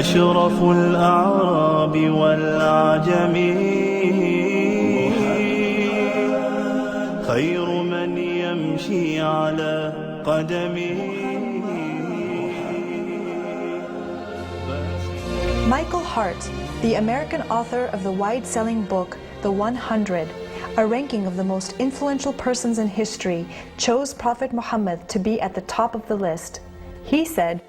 أشرف الأعراب والأعجم خير من يمشي على قدمه. Michael Hart, the American author of the wide-selling book The 100, a ranking of the most influential persons in history, chose Prophet Muhammad to be at the top of the list. He said,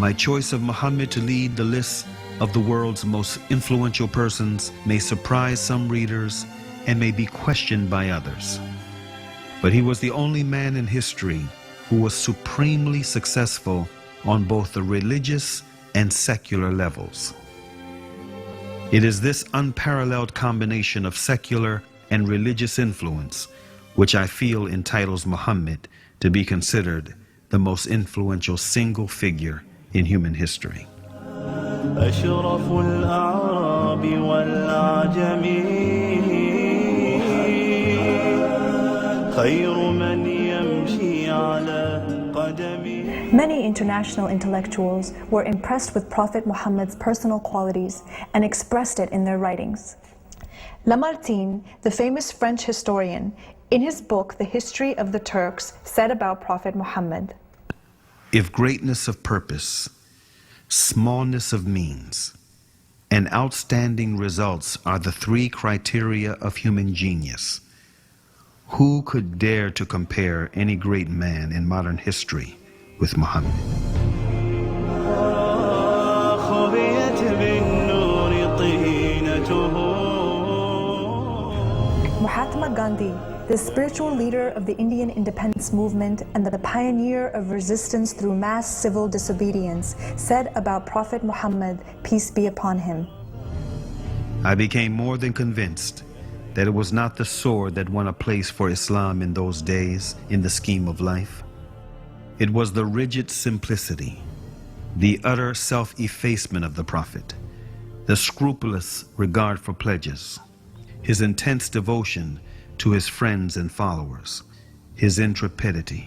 "My choice of Muhammad to lead the list of the world's most influential persons may surprise some readers and may be questioned by others. But he was the only man in history who was supremely successful on both the religious and secular levels. It is this unparalleled combination of secular and religious influence which I feel entitles Muhammad to be considered the most influential single figure in human history." أشرف الأعراب والأعجم خير من يمشي على قدمه. Many international intellectuals were impressed with Prophet Muhammad's personal qualities and expressed it in their writings. Lamartine, the famous French historian, in his book The History of the Turks, said about Prophet Muhammad, "If greatness of purpose, smallness of means, and outstanding results are the three criteria of human genius, who could dare to compare any great man in modern history with Muhammad?" Mahatma Gandhi, the spiritual leader of the Indian independence movement and the pioneer of resistance through mass civil disobedience, said about Prophet Muhammad, peace be upon him, "I became more than convinced that it was not the sword that won a place for Islam in those days in the scheme of life. It was the rigid simplicity, the utter self-effacement of the Prophet, the scrupulous regard for pledges, his intense devotion to his friends and followers, his intrepidity,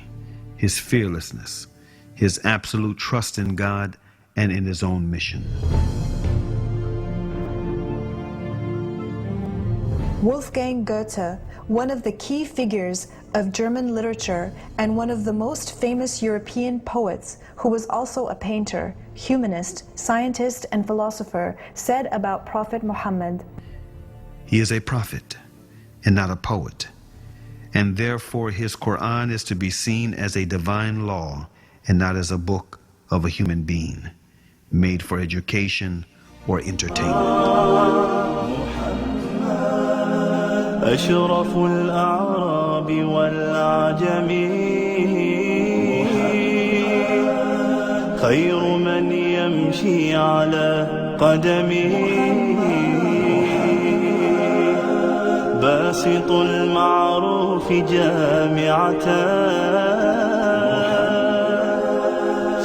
his fearlessness, his absolute trust in God and in his own mission." Wolfgang Goethe, one of the key figures of German literature and one of the most famous European poets, who was also a painter, humanist, scientist, and philosopher, said about Prophet Muhammad, "He is a prophet and not a poet, and therefore his Quran is to be seen as a divine law and not as a book of a human being, made for education or entertainment." أشرف الأعراب والأعجم خير من يمشي على قدمه باسط المعروف جامعة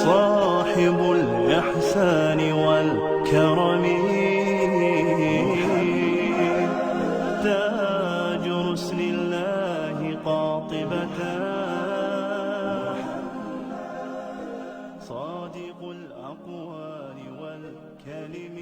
صاحب الإحسان والكرم تاج رسل الله قاطبة صادق الأقوال والكلم